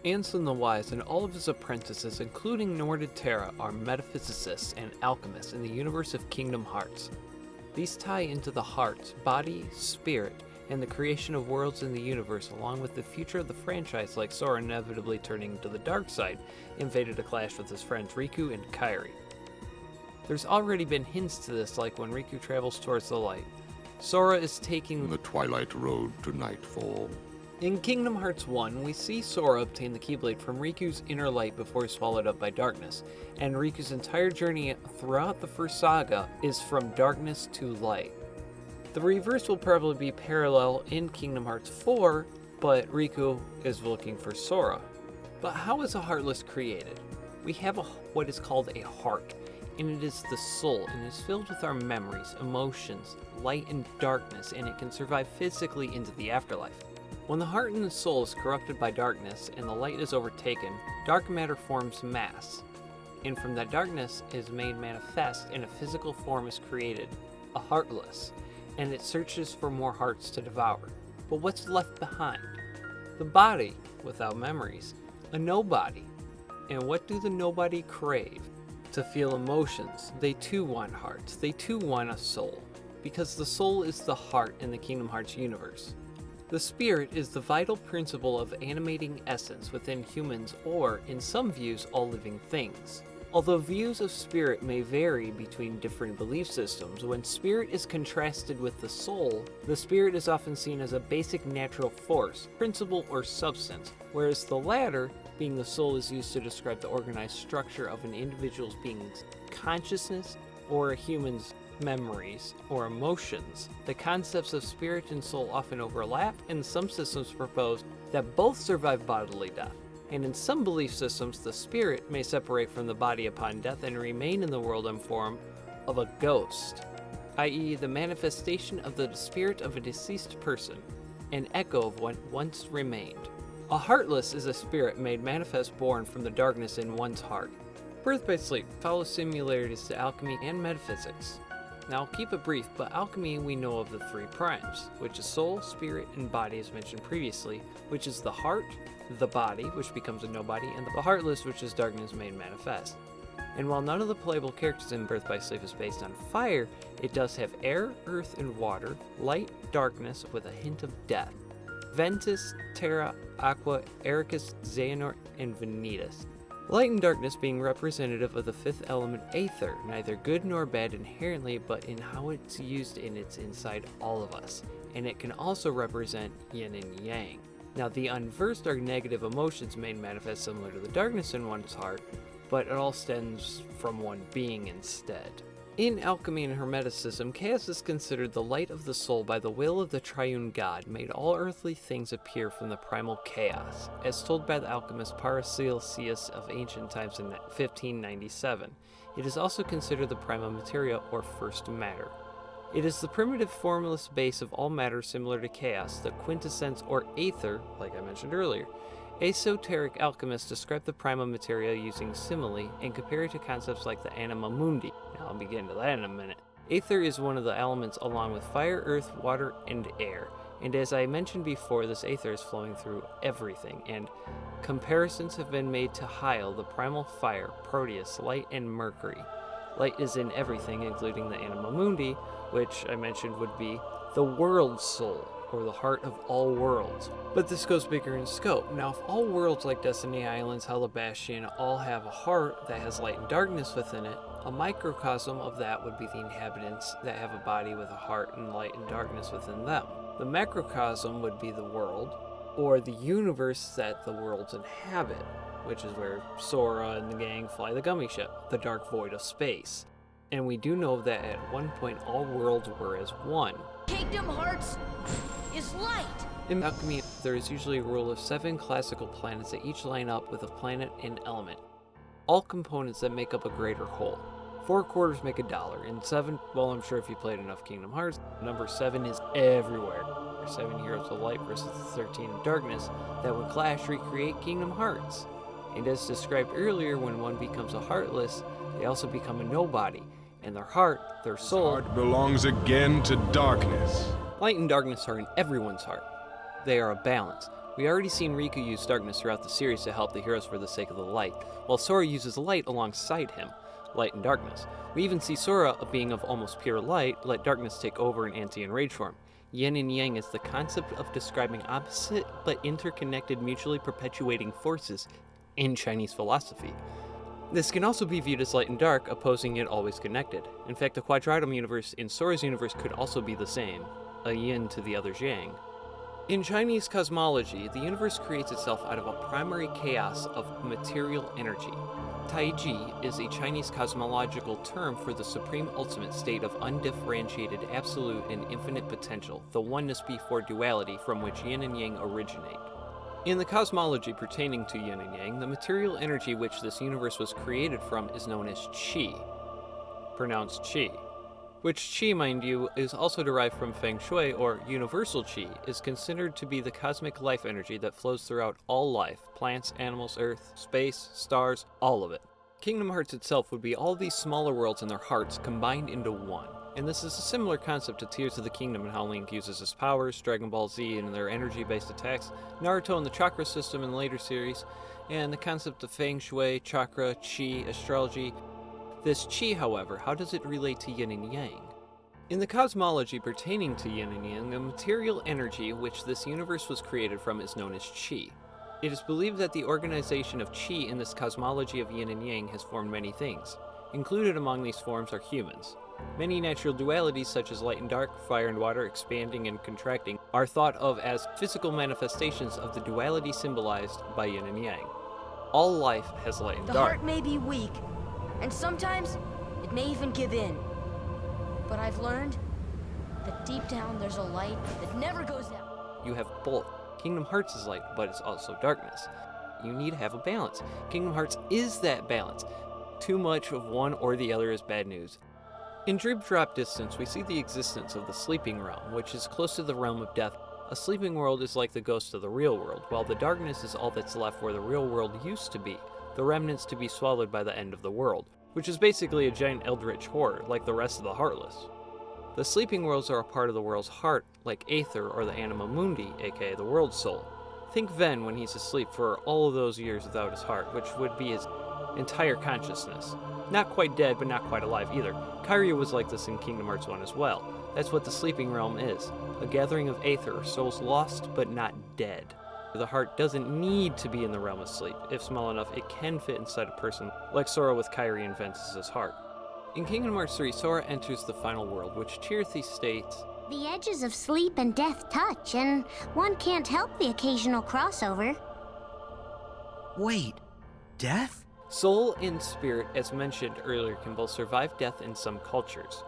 Ansem the Wise and all of his apprentices, including Norded Terra, are metaphysicists and alchemists in the universe of Kingdom Hearts. These tie into the heart, body, spirit, and the creation of worlds in the universe, along with the future of the franchise, like Sora inevitably turning to the dark side, invaded a clash with his friends Riku and Kairi. There's already been hints to this, like when Riku travels towards the light. Sora is taking The twilight road to nightfall. In Kingdom Hearts 1, we see Sora obtain the Keyblade from Riku's inner light before he's swallowed up by darkness, and Riku's entire journey throughout the first saga is from darkness to light. The reverse will probably be parallel in Kingdom Hearts 4, but Riku is looking for Sora. But how is a Heartless created? We have what is called a heart, and it is the soul, and is filled with our memories, emotions, light and darkness, and it can survive physically into the afterlife. When the heart and the soul is corrupted by darkness and the light is overtaken, dark matter forms mass, and from that darkness is made manifest and a physical form is created, a Heartless, and it searches for more hearts to devour. But what's left behind? The body, without memories, a nobody. And what do the nobody crave? To feel emotions. They too want hearts. They too want a soul, because the soul is the heart in the Kingdom Hearts universe. The spirit is the vital principle of animating essence within humans or, in some views, all living things. Although views of spirit may vary between different belief systems, when spirit is contrasted with the soul, the spirit is often seen as a basic natural force, principle, or substance, whereas the latter, being the soul, is used to describe the organized structure of an individual's being's consciousness or a human's memories or emotions. The concepts of spirit and soul often overlap, and some systems propose that both survive bodily death. And in some belief systems, the spirit may separate from the body upon death and remain in the world in form of a ghost, i.e. the manifestation of the spirit of a deceased person, an echo of what once remained. A Heartless is a spirit made manifest born from the darkness in one's heart. Birth by sleep follows similarities to alchemy and metaphysics. Now I'll keep it brief, but alchemy we know of the three primes, which is soul, spirit, and body as mentioned previously, which is the heart, the body, which becomes a nobody, and the Heartless, which is darkness made manifest. And while none of the playable characters in Birth by Sleep is based on fire, it does have air, earth, and water, light, darkness, with a hint of death. Ventus, Terra, Aqua, Ericus, Xehanort, and Vanitas. Light and darkness being representative of the fifth element Aether, neither good nor bad inherently, but in how it's used and it's inside all of us. And it can also represent yin and yang. Now the unversed are negative emotions made manifest similar to the darkness in one's heart, but it all stems from one being instead. In alchemy and hermeticism, chaos is considered the light of the soul by the will of the triune God, made all earthly things appear from the primal chaos, as told by the alchemist Paracelsus of ancient times in 1597. It is also considered the prima materia, or first matter. It is the primitive formless base of all matter similar to chaos, the quintessence or aether, like I mentioned earlier. Esoteric alchemists describe the prima materia using simile and compare it to concepts like the anima mundi. Now I'll be getting to that in a minute. Aether is one of the elements along with fire, earth, water, and air. And as I mentioned before, this aether is flowing through everything, and comparisons have been made to Hyl, the primal fire, Proteus, light, and Mercury. Light is in everything, including the anima mundi, which I mentioned would be the world soul, or the heart of all worlds. But this goes bigger in scope. Now, if all worlds like Destiny Islands, Bastion all have a heart that has light and darkness within it, a microcosm of that would be the inhabitants that have a body with a heart and light and darkness within them. The macrocosm would be the world, or the universe that the worlds inhabit, which is where Sora and the gang fly the gummy ship, the dark void of space. And we do know that at one point all worlds were as one. Kingdom Hearts is light! In alchemy, there is usually a rule of 7 classical planets that each line up with a planet and element, all components that make up a greater whole. 4 quarters make $1, and 7, well, I'm sure if you played enough Kingdom Hearts, number 7 is everywhere. 7 heroes of light versus the 13 of darkness that would clash recreate Kingdom Hearts. And as described earlier, when one becomes a Heartless, they also become a nobody, and their heart, their soul, Heart belongs again to darkness. light and darkness are in everyone's heart. They are a balance. We already seen Riku use darkness throughout the series to help the heroes for the sake of the light, while Sora uses light alongside him, light and darkness. We even see Sora, a being of almost pure light, let darkness take over in anti-enrage form. Yin and Yang is the concept of describing opposite but interconnected mutually perpetuating forces in Chinese philosophy. This can also be viewed as light and dark, opposing yet always connected. In fact, the Quadratum universe in Sora's universe could also be the same, a yin to the other's yang. In Chinese cosmology, the universe creates itself out of a primary chaos of material energy. Taiji is a Chinese cosmological term for the supreme ultimate state of undifferentiated, absolute, and infinite potential, the oneness before duality from which yin and yang originate. In the cosmology pertaining to yin and yang, the material energy which this universe was created from is known as qi, pronounced qi. Which qi, mind you, is also derived from feng shui, or universal qi, is considered to be the cosmic life energy that flows throughout all life, plants, animals, earth, space, stars, all of it. Kingdom Hearts itself would be all these smaller worlds in their hearts combined into one. And this is a similar concept to Tears of the Kingdom and how Link uses his powers, Dragon Ball Z and their energy-based attacks, Naruto and the chakra system in the later series, and the concept of feng shui, chakra, qi, astrology. This qi, however, how does it relate to yin and yang? In the cosmology pertaining to yin and yang, the material energy which this universe was created from is known as qi. It is believed that the organization of qi in this cosmology of yin and yang has formed many things. Included among these forms are humans. Many natural dualities such as light and dark, fire and water, expanding and contracting, are thought of as physical manifestations of the duality symbolized by yin and yang. All life has light and The dark. heart may be weak, and sometimes it may even give in. But I've learned that deep down there's a light that never goes out. You have both. Kingdom Hearts is light, but it's also darkness. You need to have a balance. Kingdom Hearts is that balance. Too much of one or the other is bad news. In Dream Drop Distance, we see the existence of the sleeping realm, which is close to the realm of death. A sleeping world is like the ghost of the real world, while the darkness is all that's left where the real world used to be, the remnants to be swallowed by the end of the world, which is basically a giant eldritch horror, like the rest of the Heartless. The sleeping worlds are a part of the world's heart, like Aether or the Anima Mundi, aka the world's soul. Think Ven when he's asleep for all of those years without his heart, which would be his entire consciousness. Not quite dead, but not quite alive either. Kairyu was like this in Kingdom Hearts 1 as well. That's what the sleeping realm is, a gathering of Aether, or souls lost but not dead. The heart doesn't need to be in the realm of sleep. If small enough, it can fit inside a person, like Sora with Kairi and Ventus's heart. In Kingdom Hearts 3, Sora enters the final world, which Tirthy states, The edges of sleep and death touch, and one can't help the occasional crossover. Wait, death? Soul and spirit, as mentioned earlier, can both survive death in some cultures.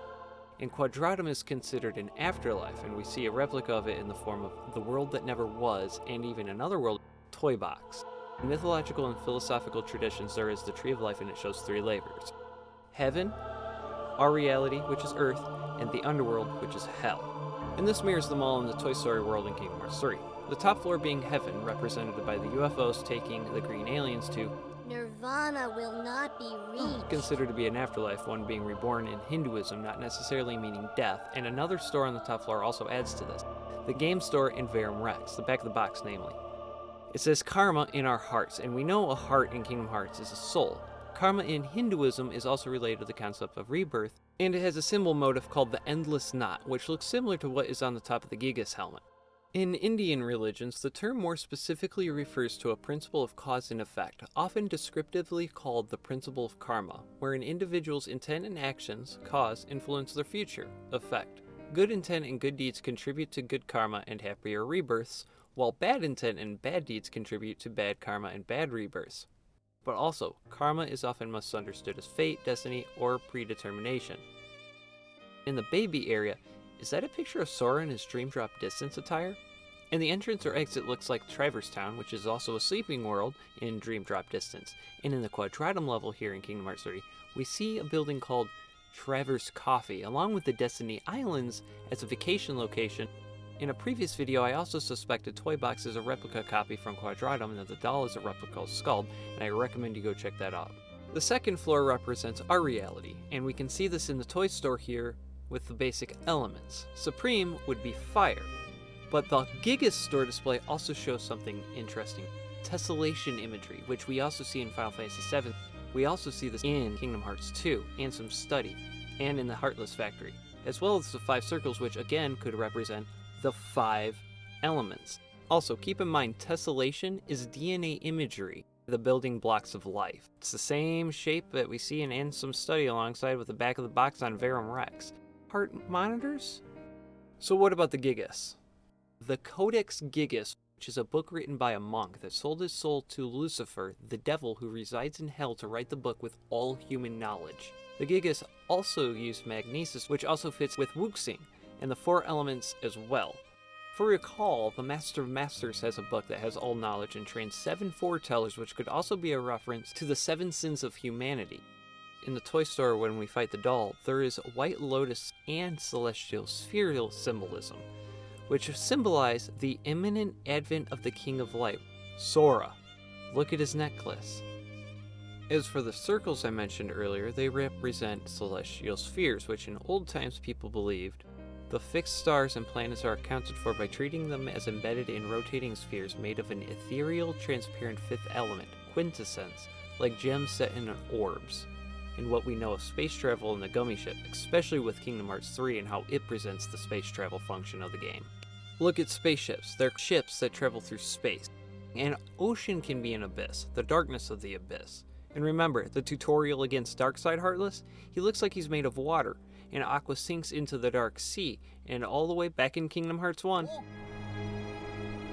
And Quadratum is considered an afterlife, and we see a replica of it in the form of the world that never was, and even another world, Toy Box. In mythological and philosophical traditions, there is the Tree of Life, and it shows three layers. Heaven, our reality, which is Earth, and the underworld, which is Hell. And this mirrors them all in the Toy Story world in Kingdom Hearts 3. The top floor being Heaven, represented by the UFOs taking the green aliens to Nirvana will not be reached. considered to be an afterlife, one being reborn in Hinduism, not necessarily meaning death, and another store on the top floor also adds to this. The game store in Verum Rex, the back of the box namely. It says karma in our hearts, and we know a heart in Kingdom Hearts is a soul. Karma in Hinduism is also related to the concept of rebirth, and it has a symbol motif called the Endless Knot, which looks similar to what is on the top of the Gigas helmet. In Indian religions, the term more specifically refers to a principle of cause and effect, often descriptively called the principle of karma, where an individual's intent and actions, cause, influence their future, effect. Good intent and good deeds contribute to good karma and happier rebirths, while bad intent and bad deeds contribute to bad karma and bad rebirths. But also, karma is often misunderstood as fate, destiny, or predetermination. In the baby area, is that a picture of Sora in his Dream Drop Distance attire? And the entrance or exit looks like Traverse Town, which is also a sleeping world in Dream Drop Distance. And in the Quadratum level here in Kingdom Hearts 3, we see a building called Traverse Coffee, along with the Destiny Islands as a vacation location. In a previous video, I also suspected Toy Box is a replica copy from Quadratum and that the doll is a replica of Skuld, and I recommend you go check that out. The second floor represents our reality, and we can see this in the toy store here with the basic elements. Supreme would be fire. But the Gigas store display also shows something interesting. Tessellation imagery, which we also see in Final Fantasy VII. We also see this in Kingdom Hearts 2, Ansem's study, and in the Heartless factory, as well as the 5 circles, which again could represent the 5 elements. Also, keep in mind, tessellation is DNA imagery, the building blocks of life. It's the same shape that we see in Ansem's study alongside with the back of the box on Verum Rex. Heart monitors? So what about the Gigas? The Codex Gigas, which is a book written by a monk that sold his soul to Lucifer, the devil who resides in hell, to write the book with all human knowledge. The Gigas also used magnesis, which also fits with Wuxing, and the 4 elements as well. For recall, the Master of Masters has a book that has all knowledge and trains 7 foretellers, which could also be a reference to the 7 sins of humanity. In the toy store, when we fight the doll, there is White Lotus and Celestial Spheral symbolism, which symbolize the imminent advent of the King of Light, Sora. Look at his necklace. As for the circles I mentioned earlier, they represent celestial spheres, which in old times people believed the fixed stars and planets are accounted for by treating them as embedded in rotating spheres made of an ethereal, transparent 5th element, quintessence, like gems set in orbs. In what we know of space travel in the Gummy Ship, especially with Kingdom Hearts 3 and how it presents the space travel function of the game. Look at spaceships. They're ships that travel through space. An ocean can be an abyss, the darkness of the abyss. And remember, the tutorial against Darkside Heartless? He looks like he's made of water, and Aqua sinks into the Dark Sea, and all the way back in Kingdom Hearts 1.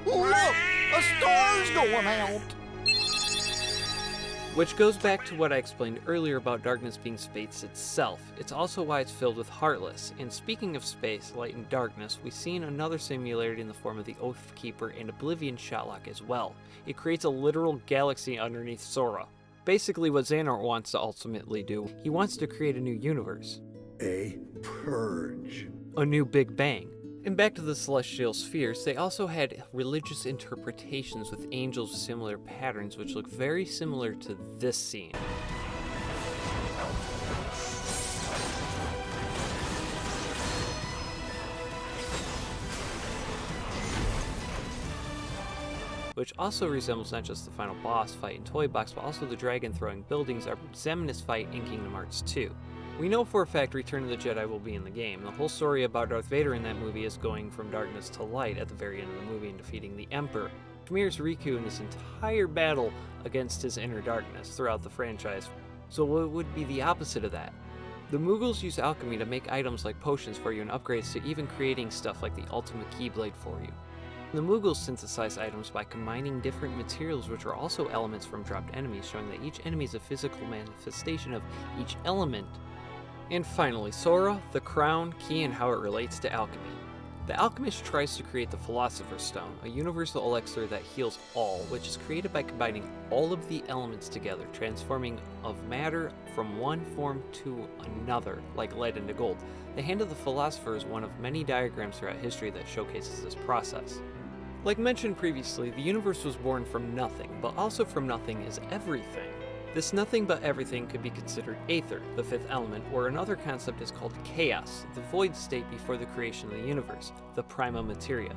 Oh, look! A star's going out! Which goes back to what I explained earlier about darkness being space itself. It's also why it's filled with Heartless. And speaking of space, light, and darkness, we've seen another similarity in the form of the Oathkeeper and Oblivion Shotlock as well. It creates a literal galaxy underneath Sora. Basically what Xehanort wants to ultimately do. He wants to create a new universe. A purge. A new Big Bang. And back to the celestial spheres, they also had religious interpretations with angels with similar patterns, which look very similar to this scene. Which also resembles not just the final boss fight in Toy Box, but also the dragon throwing buildings our Xemnas fight in Kingdom Hearts 2. We know for a fact Return of the Jedi will be in the game. The whole story about Darth Vader in that movie is going from darkness to light at the very end of the movie and defeating the Emperor. Mirrors Riku in this entire battle against his inner darkness throughout the franchise. So what would be the opposite of that? The Mughals use alchemy to make items like potions for you and upgrades to even creating stuff like the Ultimate Keyblade for you. The Mughals synthesize items by combining different materials, which are also elements from dropped enemies, showing that each enemy is a physical manifestation of each element. And finally, Sora, the crown, key, and how it relates to alchemy. The Alchemist tries to create the Philosopher's Stone, a universal elixir that heals all, which is created by combining all of the elements together, transforming of matter from one form to another, like lead into gold. The Hand of the Philosopher is one of many diagrams throughout history that showcases this process. Like mentioned previously, the universe was born from nothing, but also from nothing is everything. This nothing but everything could be considered Aether, the 5th element, or another concept is called Chaos, the void state before the creation of the universe, the Prima Materia.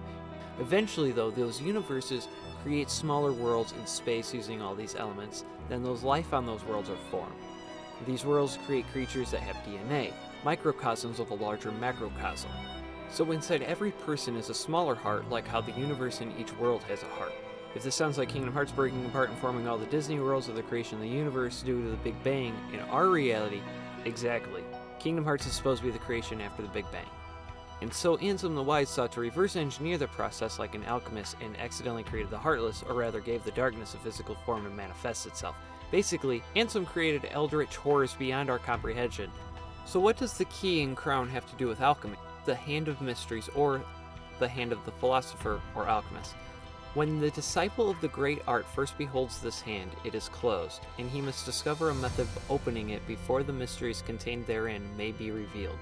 Eventually though, those universes create smaller worlds in space using all these elements, then those life on those worlds are formed. These worlds create creatures that have DNA, microcosms of a larger macrocosm. So inside every person is a smaller heart, like how the universe in each world has a heart. If this sounds like Kingdom Hearts breaking apart and forming all the Disney worlds of the creation of the universe due to the Big Bang, in our reality, exactly. Kingdom Hearts is supposed to be the creation after the Big Bang. And so Ansem the Wise sought to reverse engineer the process like an alchemist and accidentally created the Heartless, or rather gave the darkness a physical form to manifest itself. Basically, Ansem created eldritch horrors beyond our comprehension. So what does the key and crown have to do with alchemy? The Hand of Mysteries, or the Hand of the Philosopher, or Alchemist. When the disciple of the great art first beholds this hand, it is closed, and he must discover a method of opening it before the mysteries contained therein may be revealed.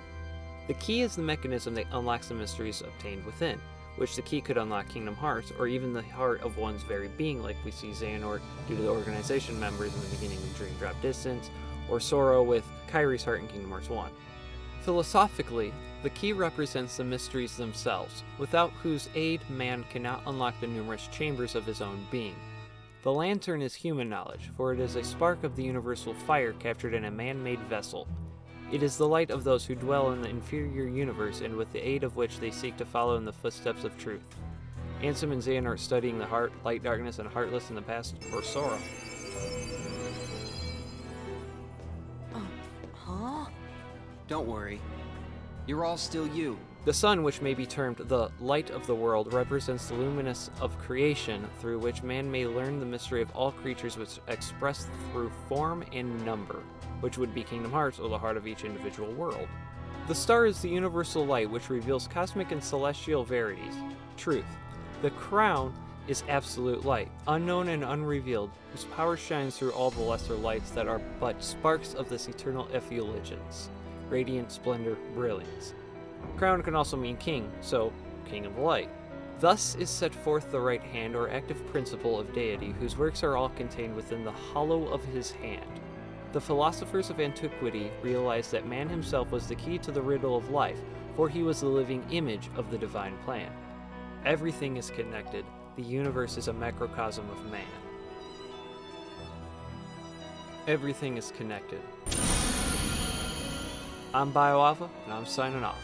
The key is the mechanism that unlocks the mysteries obtained within, which the key could unlock Kingdom Hearts, or even the heart of one's very being, like we see Xehanort due to the organization members in the beginning of Dream Drop Distance, or Sora with Kairi's heart in Kingdom Hearts 1. Philosophically, the key represents the mysteries themselves, without whose aid man cannot unlock the numerous chambers of his own being. The lantern is human knowledge, for it is a spark of the universal fire captured in a man-made vessel. It is the light of those who dwell in the inferior universe and with the aid of which they seek to follow in the footsteps of truth. Ansem and Xehanort studying the heart, light, darkness, and Heartless in the past, or Sora. Huh? Don't worry. You're all still you. The sun, which may be termed the light of the world, represents the luminous of creation, through which man may learn the mystery of all creatures which expressed through form and number, which would be Kingdom Hearts, or the heart of each individual world. The star is the universal light, which reveals cosmic and celestial verities, truth. The crown is absolute light, unknown and unrevealed, whose power shines through all the lesser lights that are but sparks of this eternal effulgence, radiant splendor, brilliance. Crown can also mean king, so king of the light. Thus is set forth the right hand or active principle of deity, whose works are all contained within the hollow of his hand. The philosophers of antiquity realized that man himself was the key to the riddle of life, for he was the living image of the divine plan. Everything is connected. The universe is a macrocosm of man. Everything is connected. I'm BioAlpha, and I'm signing off.